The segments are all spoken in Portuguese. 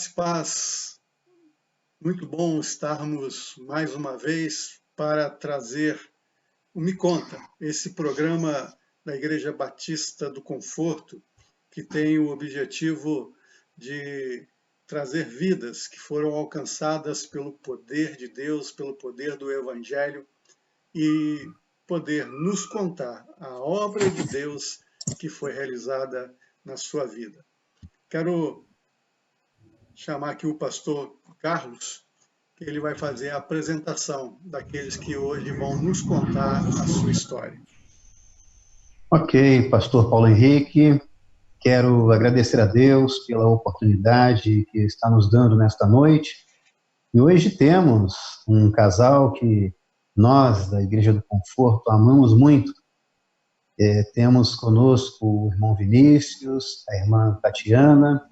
Graça e paz. Muito bom estarmos mais uma vez para trazer o Me Conta, esse programa da Igreja Batista do Conforto, que tem o objetivo de trazer vidas que foram alcançadas pelo poder de Deus, pelo poder do Evangelho e poder nos contar a obra de Deus que foi realizada na sua vida. Quero chamar aqui o pastor Carlos, que ele vai fazer a apresentação daqueles que hoje vão nos contar a sua história. Ok, pastor Paulo Henrique, quero agradecer a Deus pela oportunidade que está nos dando nesta noite. E hoje temos um casal que nós, da Igreja do Conforto, amamos muito. Temos conosco o irmão Vinícius, a irmã Tatiana,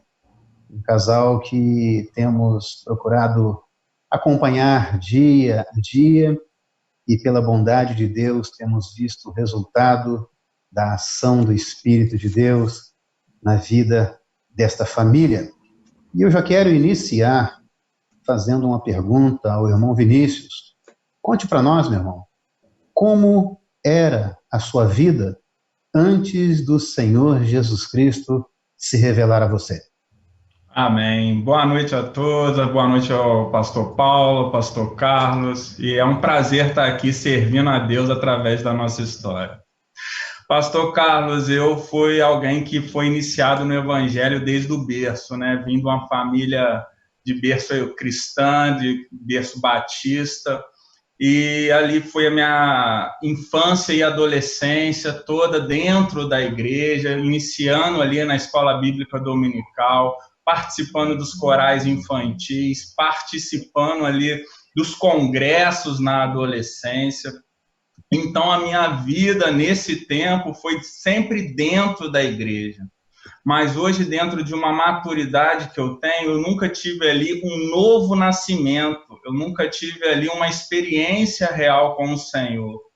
um casal que temos procurado acompanhar dia a dia e, pela bondade de Deus, temos visto o resultado da ação do Espírito de Deus na vida desta família. E eu já quero iniciar fazendo uma pergunta ao irmão Vinícius. Conte para nós, meu irmão, como era a sua vida antes do Senhor Jesus Cristo se revelar a você? Amém. Boa noite a todos, boa noite ao pastor Paulo, pastor Carlos, e é um prazer estar aqui servindo a Deus através da nossa história. Pastor Carlos, eu fui alguém que foi iniciado no Evangelho desde o berço, né? Vim de uma família de berço cristã, de berço batista, e ali foi a minha infância e adolescência toda dentro da igreja, iniciando ali na escola bíblica dominical, participando dos corais infantis, participando ali dos congressos na adolescência. Então, a minha vida nesse tempo foi sempre dentro da igreja. Mas hoje, dentro de uma maturidade que eu tenho, eu nunca tive ali um novo nascimento, eu nunca tive ali uma experiência real com o Senhor.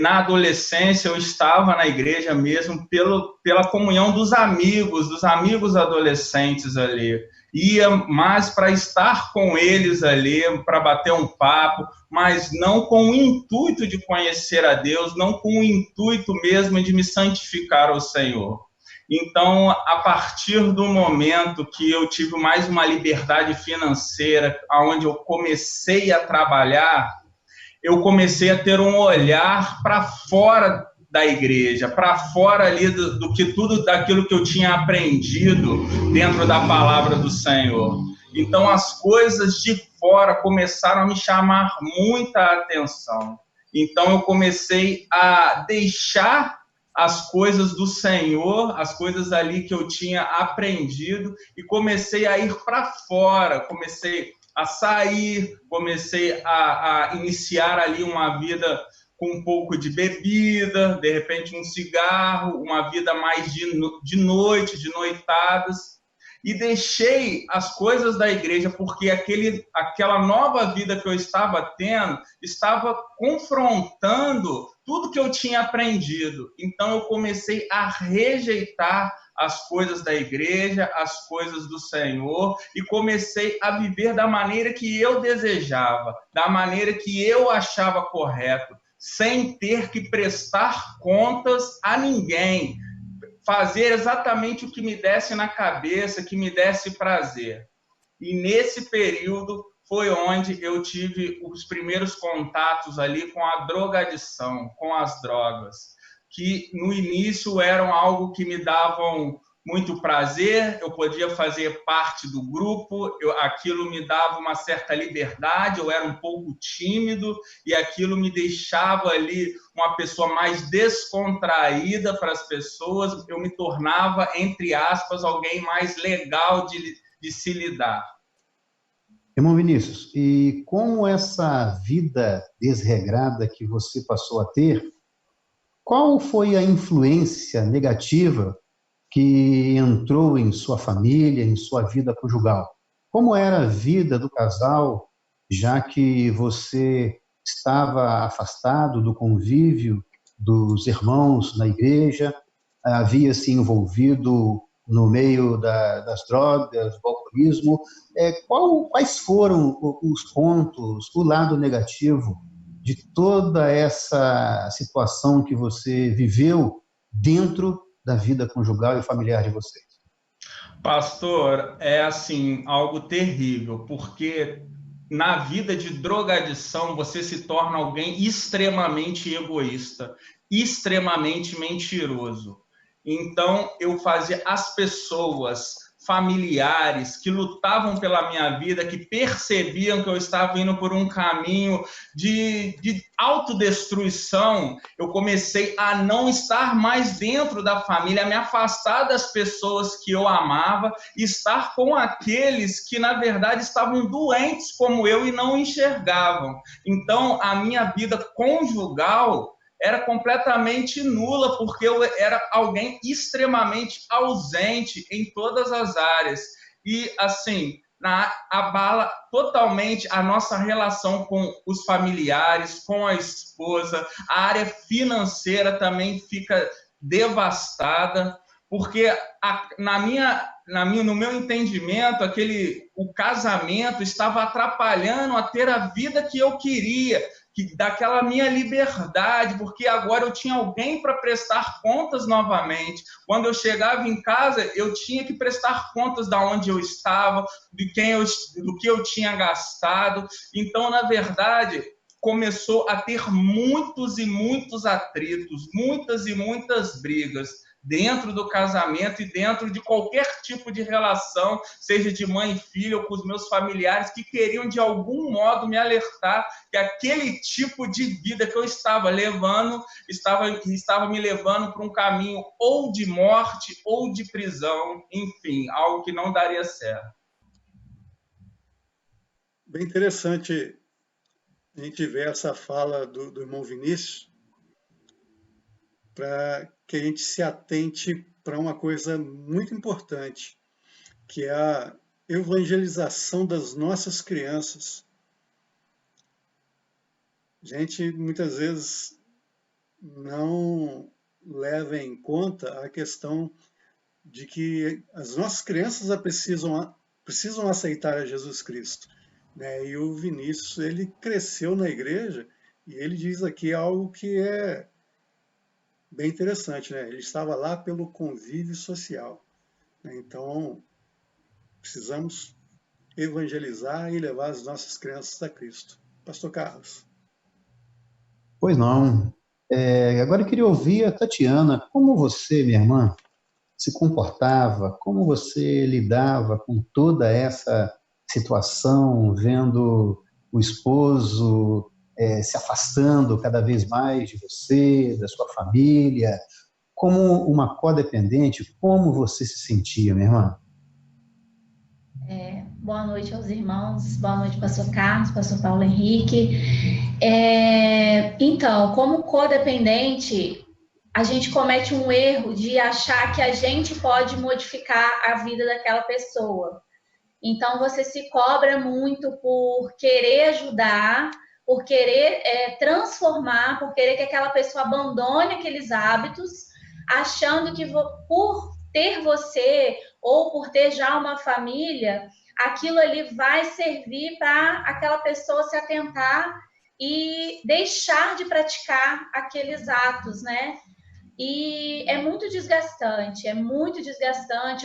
Na adolescência, eu estava na igreja mesmo pela comunhão dos amigos adolescentes ali. Ia mais para estar com eles ali, para bater um papo, mas não com o intuito de conhecer a Deus, não com o intuito mesmo de me santificar ao Senhor. Então, a partir do momento que eu tive mais uma liberdade financeira, onde eu comecei a trabalhar, eu comecei a ter um olhar para fora da igreja, para fora ali do que tudo daquilo que eu tinha aprendido dentro da palavra do Senhor. Então, as coisas de fora começaram a me chamar muita atenção. Então, eu comecei a deixar as coisas do Senhor, as coisas ali que eu tinha aprendido, e comecei a ir para fora, comecei a sair, comecei a iniciar ali uma vida com um pouco de bebida, de repente um cigarro, uma vida mais de noite, de noitadas, e deixei as coisas da igreja, porque aquela nova vida que eu estava tendo, estava confrontando tudo que eu tinha aprendido. Então, eu comecei a rejeitar as coisas da igreja, as coisas do Senhor, e comecei a viver da maneira que eu desejava, da maneira que eu achava correto, sem ter que prestar contas a ninguém, fazer exatamente o que me desse na cabeça, que me desse prazer. E nesse período foi onde eu tive os primeiros contatos ali com a drogadição, com as drogas, que no início eram algo que me davam muito prazer, eu podia fazer parte do grupo, aquilo me dava uma certa liberdade, eu era um pouco tímido e aquilo me deixava ali uma pessoa mais descontraída para as pessoas, eu me tornava, entre aspas, alguém mais legal de se lidar. Irmão Vinícius, e como essa vida desregrada que você passou a ter, qual foi a influência negativa que entrou em sua família, em sua vida conjugal? Como era a vida do casal, já que você estava afastado do convívio dos irmãos na igreja, havia se envolvido no meio das drogas, do egoísmo. Quais foram os pontos, o lado negativo de toda essa situação que você viveu dentro da vida conjugal e familiar de vocês? Pastor, é assim, algo terrível, porque na vida de drogadição você se torna alguém extremamente egoísta, extremamente mentiroso. Então, eu fazia as pessoas, familiares que lutavam pela minha vida, que percebiam que eu estava indo por um caminho de autodestruição, eu comecei a não estar mais dentro da família, a me afastar das pessoas que eu amava, estar com aqueles que, na verdade, estavam doentes como eu e não enxergavam. Então, a minha vida conjugal era completamente nula, porque eu era alguém extremamente ausente em todas as áreas. E, assim, abala totalmente a nossa relação com os familiares, com a esposa, a área financeira também fica devastada, porque no meu entendimento, o casamento estava atrapalhando a ter a vida que eu queria, daquela minha liberdade, porque agora eu tinha alguém para prestar contas novamente. Quando eu chegava em casa, eu tinha que prestar contas de onde eu estava, do que eu tinha gastado. Então, na verdade, começou a ter muitos e muitos atritos, muitas e muitas brigas dentro do casamento e dentro de qualquer tipo de relação, seja de mãe e filho ou com os meus familiares, que queriam de algum modo me alertar que aquele tipo de vida que eu estava levando, estava me levando para um caminho ou de morte ou de prisão, enfim, algo que não daria certo. Bem interessante a gente ver essa fala do irmão Vinícius, para que a gente se atente para uma coisa muito importante, que é a evangelização das nossas crianças. A gente muitas vezes não leva em conta a questão de que as nossas crianças precisam aceitar a Jesus Cristo, né? E o Vinícius, ele cresceu na igreja, e ele diz aqui algo que é bem interessante, né? Ele estava lá pelo convívio social, né? Então, precisamos evangelizar e levar as nossas crianças a Cristo. Pastor Carlos. Pois não. Agora eu queria ouvir a Tatiana. Como você, minha irmã, se comportava? Como você lidava com toda essa situação, vendo o esposo se afastando cada vez mais de você, da sua família? Como uma codependente, como você se sentia, minha irmã? Boa noite aos irmãos, boa noite, pastor Carlos, pastor Paulo Henrique. Então, como codependente, a gente comete um erro de achar que a gente pode modificar a vida daquela pessoa. Então, você se cobra muito por querer ajudar, por querer transformar, por querer que aquela pessoa abandone aqueles hábitos, achando que por ter você ou por ter já uma família, aquilo ali vai servir para aquela pessoa se atentar e deixar de praticar aqueles atos, né? E é muito desgastante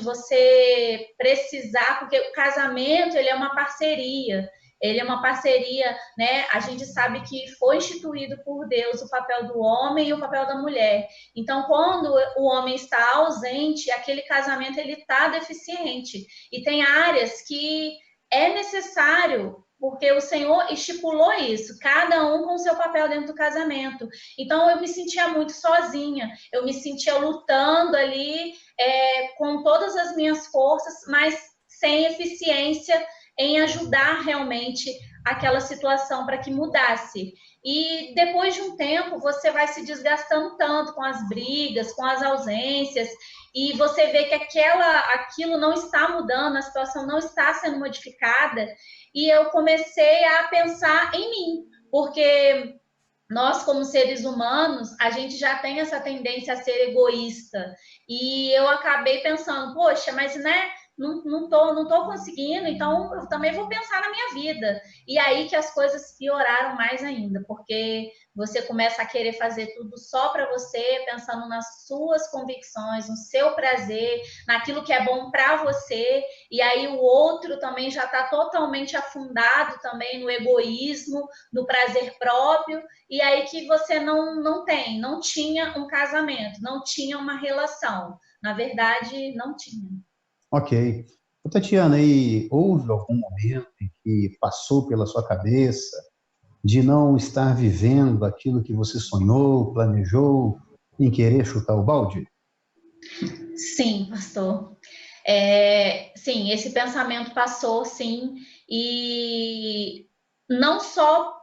você precisar, porque o casamento, ele é uma parceria, né? A gente sabe que foi instituído por Deus o papel do homem e o papel da mulher. Então, quando o homem está ausente, aquele casamento, ele está deficiente. E tem áreas que é necessário, porque o Senhor estipulou isso, cada um com o seu papel dentro do casamento. Então, eu me sentia muito sozinha, eu me sentia lutando ali com todas as minhas forças, mas sem eficiência em ajudar realmente aquela situação para que mudasse. E depois de um tempo, você vai se desgastando tanto com as brigas, com as ausências, e você vê que aquilo não está mudando, a situação não está sendo modificada, e eu comecei a pensar em mim, porque nós, como seres humanos, a gente já tem essa tendência a ser egoísta. E eu acabei pensando, poxa, mas né, não tô conseguindo, então eu também vou pensar na minha vida. E aí que as coisas pioraram mais ainda, porque você começa a querer fazer tudo só para você, pensando nas suas convicções, no seu prazer, naquilo que é bom para você, e aí o outro também já está totalmente afundado também no egoísmo, no prazer próprio, e aí que você não tinha um casamento, não tinha uma relação. Na verdade, não tinha. Ok. Ô, Tatiana, e houve algum momento em que passou pela sua cabeça de não estar vivendo aquilo que você sonhou, planejou, em querer chutar o balde? Sim, pastor. Sim, esse pensamento passou, sim, e não só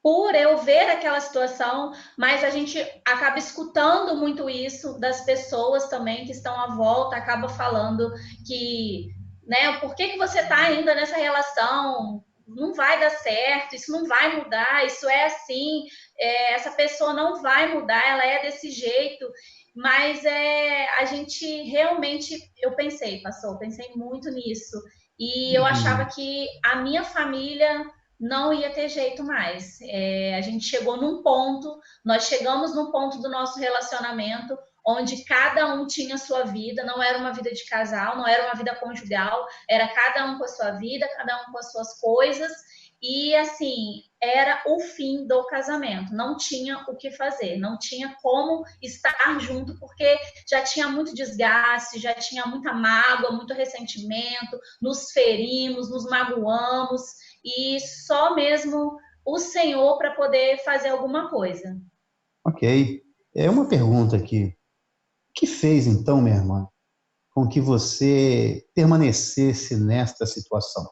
por eu ver aquela situação, mas a gente acaba escutando muito isso das pessoas também que estão à volta, acaba falando que, né, por que você está ainda nessa relação? Não vai dar certo, isso não vai mudar, isso é assim, essa pessoa não vai mudar, ela é desse jeito. Mas a gente realmente, eu pensei muito nisso. E eu achava que a minha família não ia ter jeito mais. A gente chegou nós chegamos num ponto do nosso relacionamento onde cada um tinha sua vida, não era uma vida de casal, não era uma vida conjugal, era cada um com a sua vida, cada um com as suas coisas, e assim, era o fim do casamento, não tinha o que fazer, não tinha como estar junto, porque já tinha muito desgaste, já tinha muita mágoa, muito ressentimento, nos ferimos, nos magoamos, e só mesmo o Senhor para poder fazer alguma coisa. Ok. É uma pergunta aqui. O que fez, então, minha irmã, com que você permanecesse nesta situação?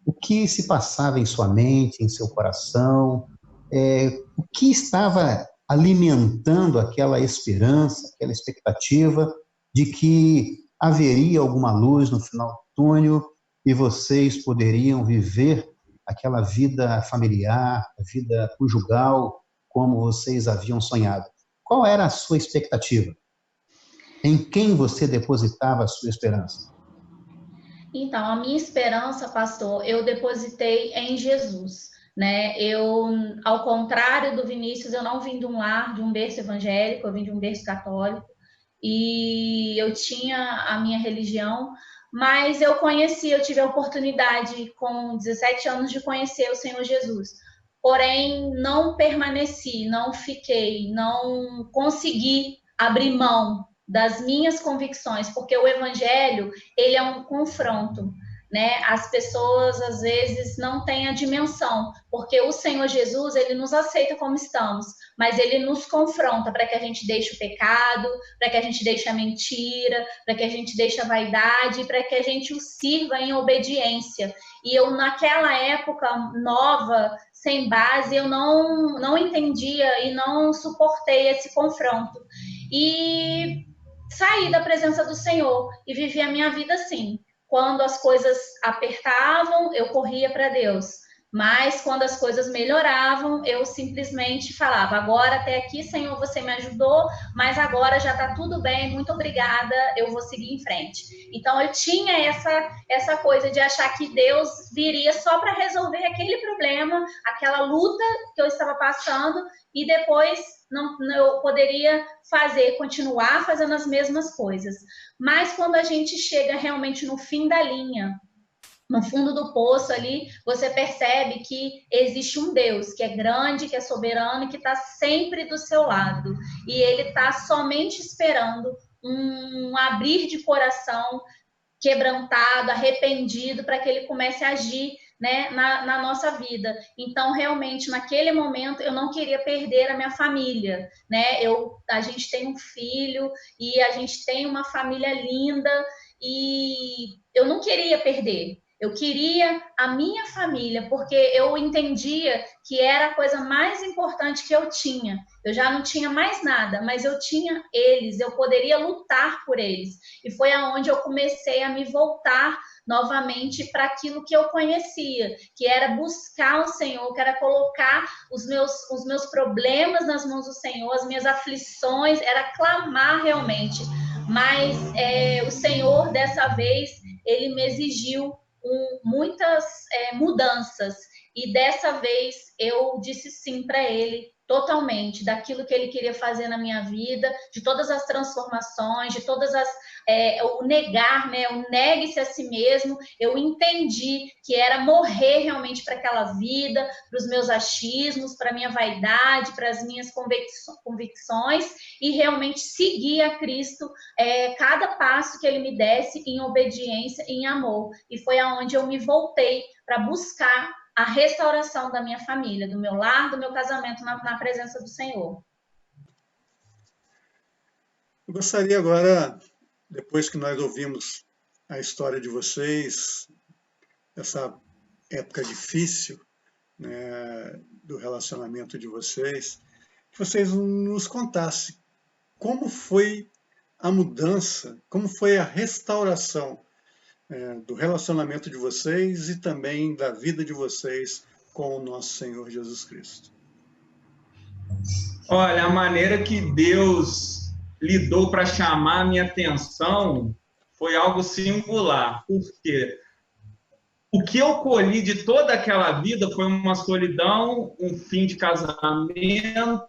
O que se passava em sua mente, em seu coração? O que estava alimentando aquela esperança, aquela expectativa de que haveria alguma luz no final do túnel e vocês poderiam viver aquela vida familiar, a vida conjugal, como vocês haviam sonhado? Qual era a sua expectativa? Em quem você depositava a sua esperança? Então, a minha esperança, pastor, eu depositei em Jesus, né? Ao contrário do Vinícius, eu não vim de um lar, de um berço evangélico, eu vim de um berço católico, e eu tinha a minha religião, mas eu tive a oportunidade com 17 anos de conhecer o Senhor Jesus. Porém, não permaneci, não fiquei, não consegui abrir mão das minhas convicções, porque o evangelho, ele é um confronto, né? As pessoas às vezes não têm a dimensão, porque o Senhor Jesus, ele nos aceita como estamos, mas ele nos confronta para que a gente deixe o pecado, para que a gente deixe a mentira, para que a gente deixe a vaidade, para que a gente o sirva em obediência. E eu, naquela época nova, sem base, eu não entendia e não suportei esse confronto. E saí da presença do Senhor e vivi a minha vida assim. Quando as coisas apertavam, eu corria para Deus. Mas quando as coisas melhoravam, eu simplesmente falava: agora até aqui, Senhor, você me ajudou, mas agora já está tudo bem, muito obrigada, eu vou seguir em frente. Então eu tinha essa coisa de achar que Deus viria só para resolver aquele problema, aquela luta que eu estava passando, e depois eu poderia continuar fazendo as mesmas coisas. Mas quando a gente chega realmente no fim da linha, no fundo do poço ali, você percebe que existe um Deus que é grande, que é soberano e que está sempre do seu lado. E ele está somente esperando um abrir de coração quebrantado, arrependido, para que ele comece a agir, né, na nossa vida. Então, realmente, naquele momento, eu não queria perder a minha família, né? A gente tem um filho e a gente tem uma família linda e eu não queria perder. Eu queria a minha família, porque eu entendia que era a coisa mais importante que eu tinha. Eu já não tinha mais nada, mas eu tinha eles, eu poderia lutar por eles. E foi aonde eu comecei a me voltar novamente para aquilo que eu conhecia, que era buscar o Senhor, que era colocar os meus problemas nas mãos do Senhor, as minhas aflições, era clamar realmente. mas o Senhor, dessa vez, ele me exigiu muitas mudanças, e dessa vez eu disse sim para ele, totalmente, daquilo que ele queria fazer na minha vida, de todas as transformações, de todas as... o negar, né? O negue-se a si mesmo. Eu entendi que era morrer realmente para aquela vida, para os meus achismos, para a minha vaidade, para as minhas convicções, e realmente seguir a Cristo cada passo que ele me desse em obediência, em amor. E foi aonde eu me voltei para buscar a restauração da minha família, do meu lar, do meu casamento na presença do Senhor. Eu gostaria agora, depois que nós ouvimos a história de vocês, essa época difícil, né, do relacionamento de vocês, que vocês nos contassem como foi a mudança, como foi a restauração do relacionamento de vocês e também da vida de vocês com o nosso Senhor Jesus Cristo. Olha, a maneira que Deus lidou para chamar a minha atenção foi algo singular, porque o que eu colhi de toda aquela vida foi uma solidão, um fim de casamento,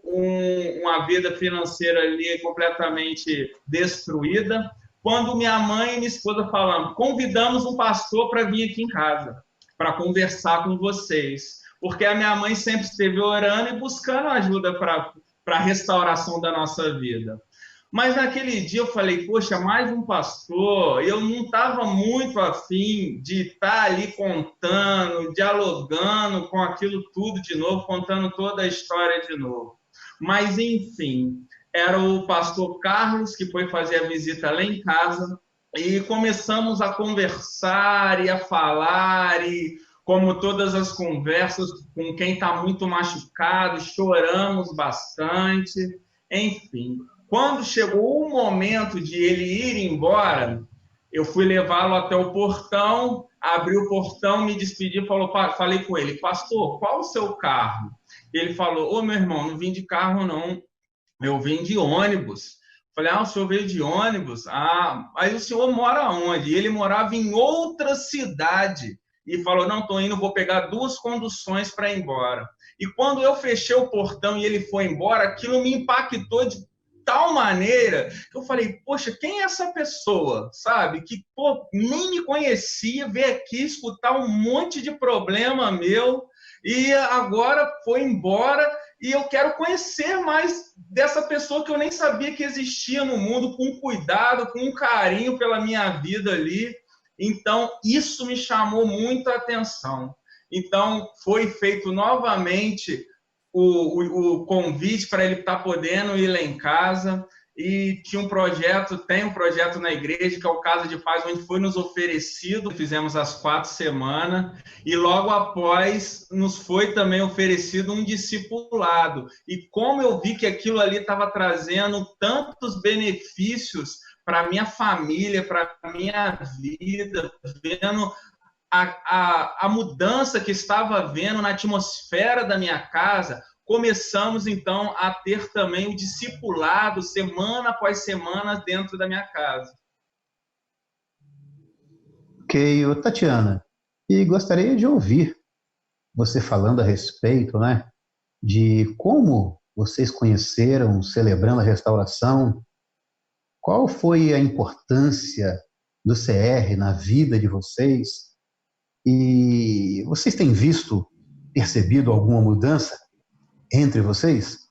uma vida financeira ali completamente destruída, quando minha mãe e minha esposa falaram, convidamos um pastor para vir aqui em casa, para conversar com vocês, porque a minha mãe sempre esteve orando e buscando ajuda para a restauração da nossa vida. Mas naquele dia eu falei, poxa, mais um pastor, eu não estava muito afim de estar ali contando, dialogando com aquilo tudo de novo, contando toda a história de novo. Mas, enfim, era o pastor Carlos que foi fazer a visita lá em casa e começamos a conversar e a falar e, como todas as conversas, com quem está muito machucado, choramos bastante, enfim. Quando chegou o momento de ele ir embora, eu fui levá-lo até o portão, abri o portão, me despedi, falei com ele, pastor, qual o seu carro? Ele falou, meu irmão, não vim de carro não, eu vim de ônibus. Falei, o senhor veio de ônibus? Aí o senhor mora onde? E ele morava em outra cidade. E falou, não, estou indo, vou pegar 2 conduções para ir embora. E quando eu fechei o portão e ele foi embora, aquilo me impactou de tal maneira que eu falei, poxa, quem é essa pessoa, sabe? Que nem me conhecia, veio aqui escutar um monte de problema meu e agora foi embora e eu quero conhecer mais dessa pessoa que eu nem sabia que existia no mundo, com cuidado, com carinho pela minha vida ali. Então, isso me chamou muito a atenção. Então, foi feito novamente o convite para ele estar podendo ir lá em casa, e tem um projeto na igreja, que é o Casa de Paz, onde foi nos oferecido, fizemos as 4 semanas, e logo após nos foi também oferecido um discipulado, e como eu vi que aquilo ali estava trazendo tantos benefícios para a minha família, para a minha vida, vendo a mudança que estava havendo na atmosfera da minha casa, começamos, então, a ter também o discipulado, semana após semana, dentro da minha casa. Ok, Tatiana, e gostaria de ouvir você falando a respeito, né, de como vocês conheceram, celebrando a restauração, qual foi a importância do CR na vida de vocês, e vocês têm percebido alguma mudança entre vocês?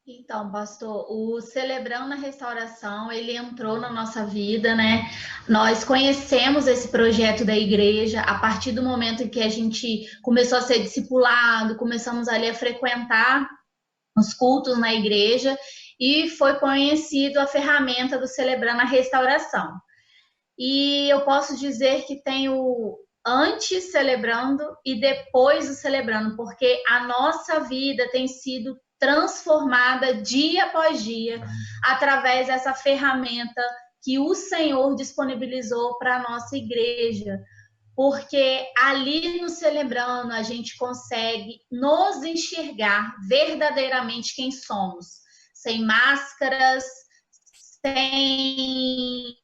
Então, pastor, o Celebrando a Restauração, ele entrou na nossa vida, né? Nós conhecemos esse projeto da igreja a partir do momento em que a gente começou a ser discipulado, começamos ali a frequentar os cultos na igreja e foi conhecido a ferramenta do Celebrando a Restauração. E eu posso dizer que tem o antes celebrando e depois o celebrando, porque a nossa vida tem sido transformada dia após dia através dessa ferramenta que o Senhor disponibilizou para a nossa igreja. Porque ali no Celebrando a gente consegue nos enxergar verdadeiramente quem somos. sem máscaras, sem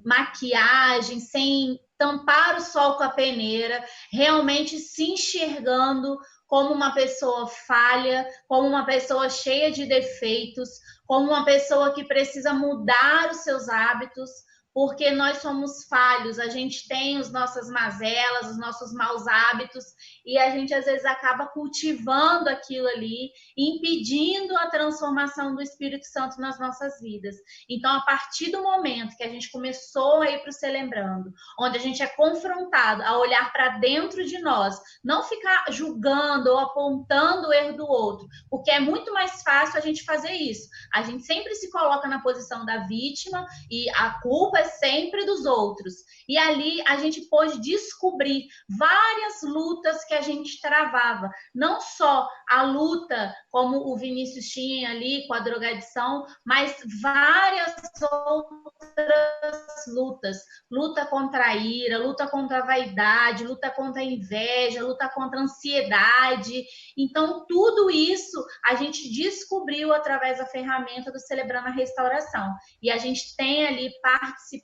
maquiagem, sem tampar o sol com a peneira, realmente se enxergando como uma pessoa falha, como uma pessoa cheia de defeitos, como uma pessoa que precisa mudar os seus hábitos, porque nós somos falhos, a gente tem as nossas mazelas, os nossos maus hábitos, e a gente às vezes acaba cultivando aquilo ali, impedindo a transformação do Espírito Santo nas nossas vidas. Então, a partir do momento que a gente começou a ir para o Celebrando, onde a gente é confrontado a olhar para dentro de nós, não ficar julgando ou apontando o erro do outro, porque é muito mais fácil a gente fazer isso. A gente sempre se coloca na posição da vítima e a culpa é sempre dos outros. E ali a gente pôde descobrir várias lutas que a gente travava. Não só a luta, como o Vinícius tinha ali com a drogadição, mas várias outras lutas. Luta contra a ira, luta contra a vaidade, luta contra a inveja, luta contra a ansiedade. Então, tudo isso a gente descobriu através da ferramenta do Celebrando a Restauração. E a gente tem ali participado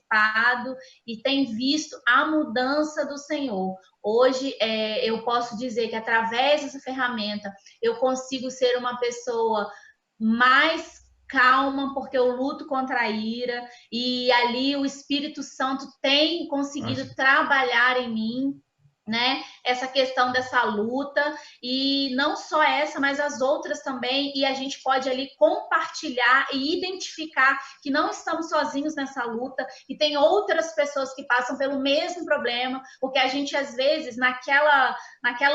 e tem visto a mudança do Senhor. Hoje, eu posso dizer que através dessa ferramenta eu consigo ser uma pessoa mais calma, porque eu luto contra a ira, e ali o Espírito Santo tem conseguido trabalhar em mim, né? Essa questão dessa luta, e não só essa, mas as outras também, e a gente pode ali compartilhar e identificar que não estamos sozinhos nessa luta, e tem outras pessoas que passam pelo mesmo problema, porque a gente às vezes, naquela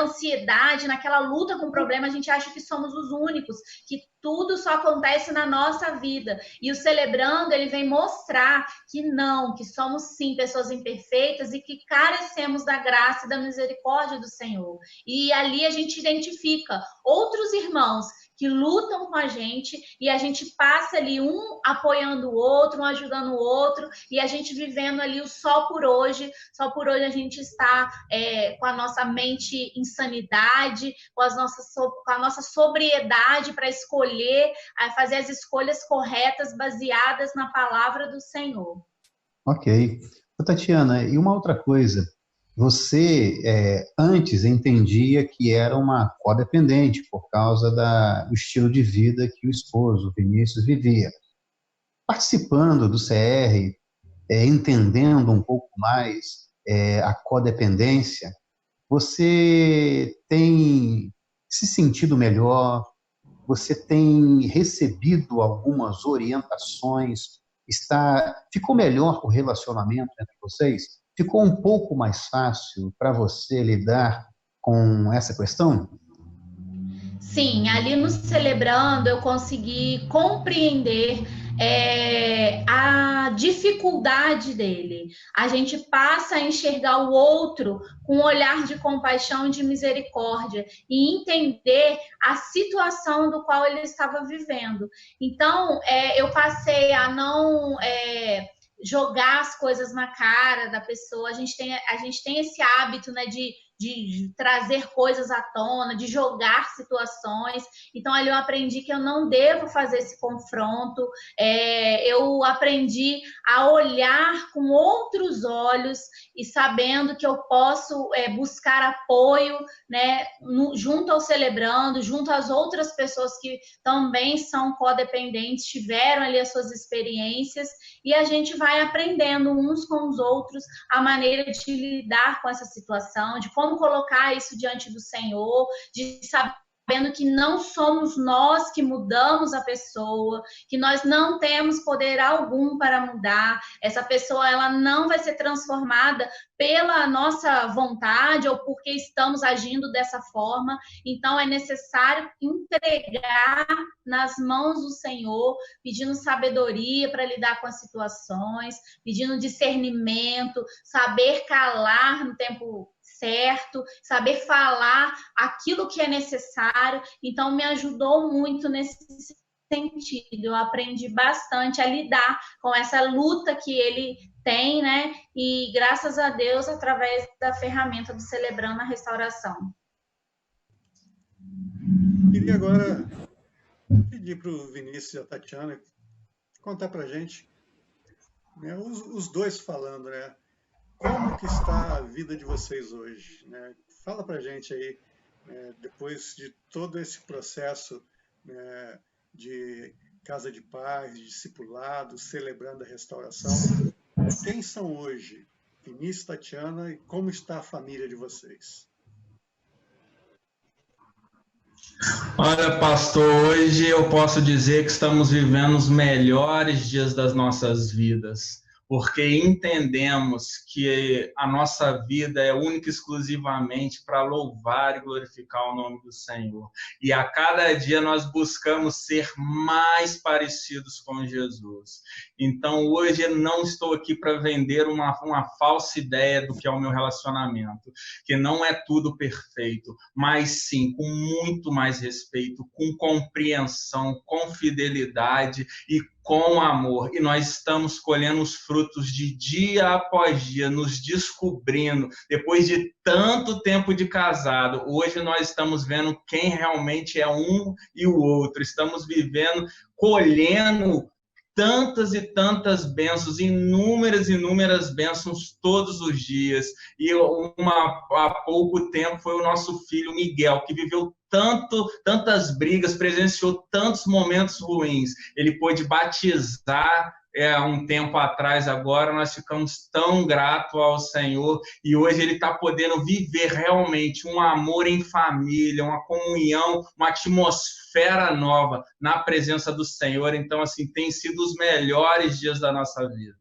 ansiedade, naquela luta com o problema, a gente acha que somos os únicos, que tudo só acontece na nossa vida, e o Celebrando, ele vem mostrar que não, que somos sim pessoas imperfeitas e que carecemos da graça e da misericórdia do Senhor. E ali a gente identifica outros irmãos que lutam com a gente, e a gente passa ali um apoiando o outro, um ajudando o outro, e a gente vivendo ali o só por hoje a gente está com a nossa mente em sanidade, com a nossa sobriedade para escolher, fazer as escolhas corretas baseadas na palavra do Senhor. Ok. Tatiana, e uma outra coisa, você antes entendia que era uma codependente por causa do estilo de vida que o esposo, Vinícius, vivia. Participando do CR, entendendo um pouco mais a codependência, você tem se sentido melhor? Você tem recebido algumas orientações? Ficou melhor o relacionamento entre vocês? Ficou um pouco mais fácil para você lidar com essa questão? Sim, ali no Celebrando eu consegui compreender a dificuldade dele. A gente passa a enxergar o outro com um olhar de compaixão e de misericórdia e entender a situação do qual ele estava vivendo. Então, eu passei a não jogar as coisas na cara da pessoa. A gente tem esse hábito, né, de trazer coisas à tona, de jogar situações. Então, ali eu aprendi que eu não devo fazer esse confronto. Eu aprendi a olhar com outros olhos e sabendo que eu posso buscar apoio, né, junto ao Celebrando, junto às outras pessoas que também são codependentes, tiveram ali as suas experiências, e a gente vai aprendendo uns com os outros a maneira de lidar com essa situação, de como colocar isso diante do Senhor, de sabendo que não somos nós que mudamos a pessoa, que nós não temos poder algum para mudar. Essa pessoa, ela não vai ser transformada pela nossa vontade ou porque estamos agindo dessa forma. Então, é necessário entregar nas mãos do Senhor, pedindo sabedoria para lidar com as situações, pedindo discernimento, saber calar no tempo certo, saber falar aquilo que é necessário. Então, me ajudou muito nesse sentido. Eu aprendi bastante a lidar com essa luta que ele tem, né? E graças a Deus, através da ferramenta do Celebrando a Restauração. Queria agora Vou pedir para o Vinícius e a Tatiana contar para a gente, né, os dois falando, né? Como que está a vida de vocês hoje, né? Fala para a gente aí, né, depois de todo esse processo, né, de Casa de Paz, de discipulado, celebrando a restauração, quem são hoje? Vinícius, Tatiana, e como está a família de vocês? Olha, pastor, hoje eu posso dizer que estamos vivendo os melhores dias das nossas vidas, porque entendemos que a nossa vida é única e exclusivamente para louvar e glorificar o nome do Senhor. E a cada dia nós buscamos ser mais parecidos com Jesus. Então, hoje eu não estou aqui para vender uma falsa ideia do que é o meu relacionamento, que não é tudo perfeito, mas sim com muito mais respeito, com compreensão, com fidelidade e com amor. E nós estamos colhendo os frutos de dia após dia, nos descobrindo. Depois de tanto tempo de casado, hoje nós estamos vendo quem realmente é um e o outro. Estamos vivendo, colhendo tantas e tantas bênçãos, inúmeras bênçãos todos os dias. E há pouco tempo foi o nosso filho Miguel, que viveu tantas brigas, presenciou tantos momentos ruins. Ele pôde batizar um tempo atrás agora, nós ficamos tão gratos ao Senhor, e hoje ele está podendo viver realmente um amor em família, uma comunhão, uma atmosfera nova na presença do Senhor. Então, assim, tem sido os melhores dias da nossa vida.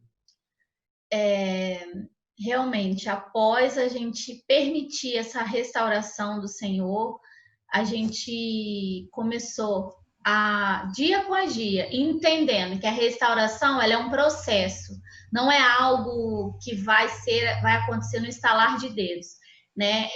Realmente, após a gente permitir essa restauração do Senhor, a gente começou dia após dia, entendendo que a restauração ela é um processo, não é algo que vai acontecer no estalar de dedos, né?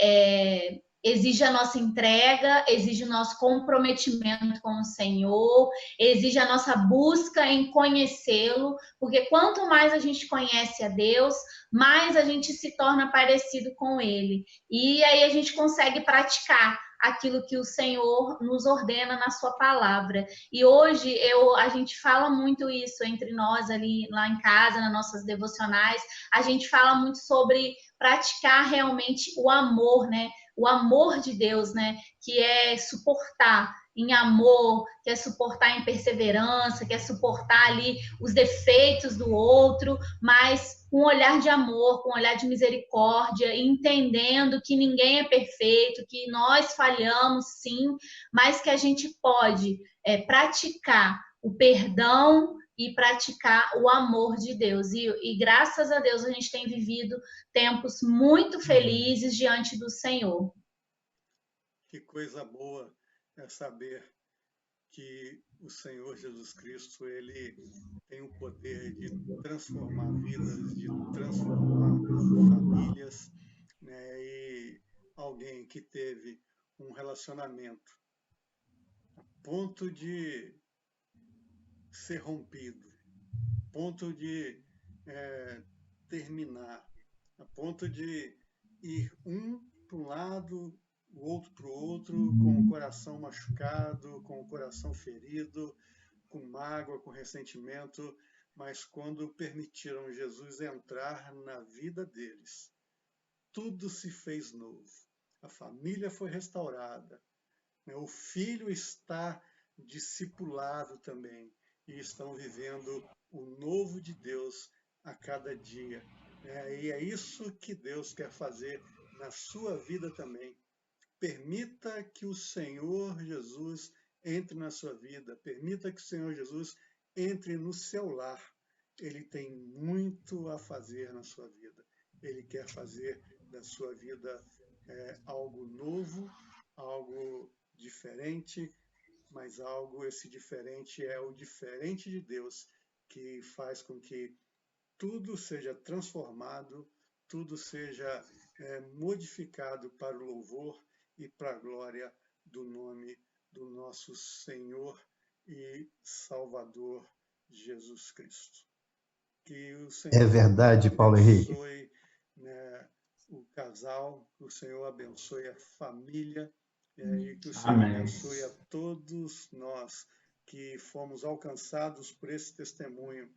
Exige a nossa entrega, exige o nosso comprometimento com o Senhor, exige a nossa busca em conhecê-lo, porque quanto mais a gente conhece a Deus, mais a gente se torna parecido com Ele. E aí a gente consegue praticar aquilo que o Senhor nos ordena na sua palavra. E hoje a gente fala muito isso entre nós ali lá em casa, nas nossas devocionais, a gente fala muito sobre praticar realmente o amor, né? O amor de Deus, né? Que é suportar em amor, quer suportar em perseverança, quer suportar ali os defeitos do outro, mas com um olhar de amor, com um olhar de misericórdia, entendendo que ninguém é perfeito, que nós falhamos sim, mas que a gente pode praticar o perdão e praticar o amor de Deus. E graças a Deus a gente tem vivido tempos muito felizes diante do Senhor. Que coisa boa é saber que o Senhor Jesus Cristo, ele tem o poder de transformar vidas, de transformar famílias, né? E alguém que teve um relacionamento a ponto de ser rompido, a ponto de terminar, a ponto de ir um para um lado, o outro para o outro, com o coração machucado, com o coração ferido, com mágoa, com ressentimento, mas quando permitiram Jesus entrar na vida deles, tudo se fez novo. A família foi restaurada, né? O filho está discipulado também, e estão vivendo o novo de Deus a cada dia. E é isso que Deus quer fazer na sua vida também. Permita que o Senhor Jesus entre na sua vida, permita que o Senhor Jesus entre no seu lar. Ele tem muito a fazer na sua vida. Ele quer fazer da sua vida algo novo, algo diferente, mas esse diferente é o diferente de Deus, que faz com que tudo seja transformado, tudo seja modificado para o louvor e para a glória do nome do nosso Senhor e Salvador Jesus Cristo. Que o Senhor verdade, Paulo Henrique. abençoe, né, o casal, que o Senhor abençoe a família, e que o Senhor Amém. abençoe a todos nós que fomos alcançados por esse testemunho.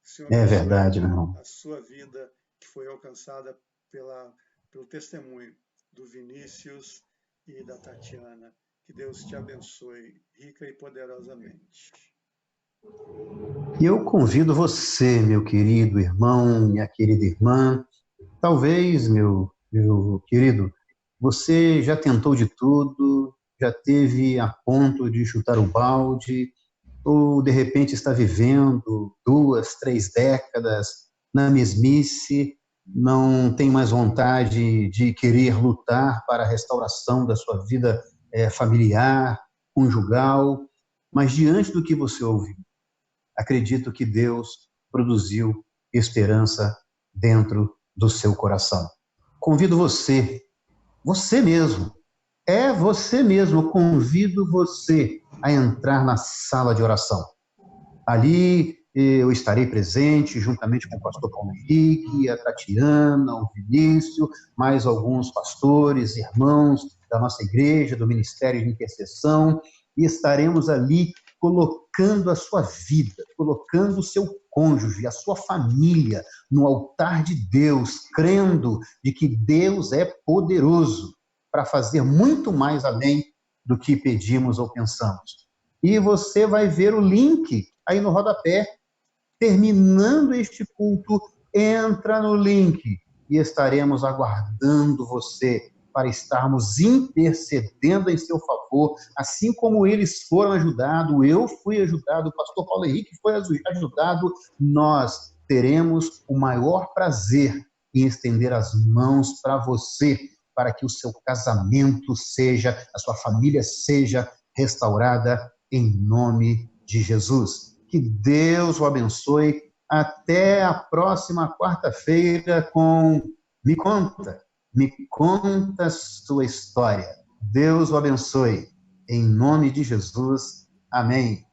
Senhor, É verdade, meu irmão. a sua vida que foi alcançada pelo testemunho do Vinícius e da Tatiana. Que Deus te abençoe rica e poderosamente. E eu convido você, meu querido irmão, minha querida irmã, talvez, meu querido, você já tentou de tudo, já teve a ponto de chutar o balde, ou de repente está vivendo 2, 3 décadas na mesmice, não tem mais vontade de querer lutar para a restauração da sua vida familiar, conjugal, mas diante do que você ouviu, acredito que Deus produziu esperança dentro do seu coração. Convido você mesmo, você mesmo, eu convido você a entrar na sala de oração. Ali eu estarei presente, juntamente com o pastor Paulo Henrique, a Tatiana, o Vinícius, mais alguns pastores, irmãos da nossa igreja, do Ministério de Intercessão, e estaremos ali colocando a sua vida, colocando o seu cônjuge, a sua família no altar de Deus, crendo de que Deus é poderoso para fazer muito mais além do que pedimos ou pensamos. E você vai ver o link aí no rodapé. Terminando este culto, entra no link e estaremos aguardando você para estarmos intercedendo em seu favor, assim como eles foram ajudados, eu fui ajudado, o pastor Paulo Henrique foi ajudado, nós teremos o maior prazer em estender as mãos para você, para que o seu casamento seja, a sua família seja restaurada em nome de Jesus. Que Deus o abençoe. Até a próxima quarta-feira com Me Conta a Sua História. Deus o abençoe. Em nome de Jesus. Amém.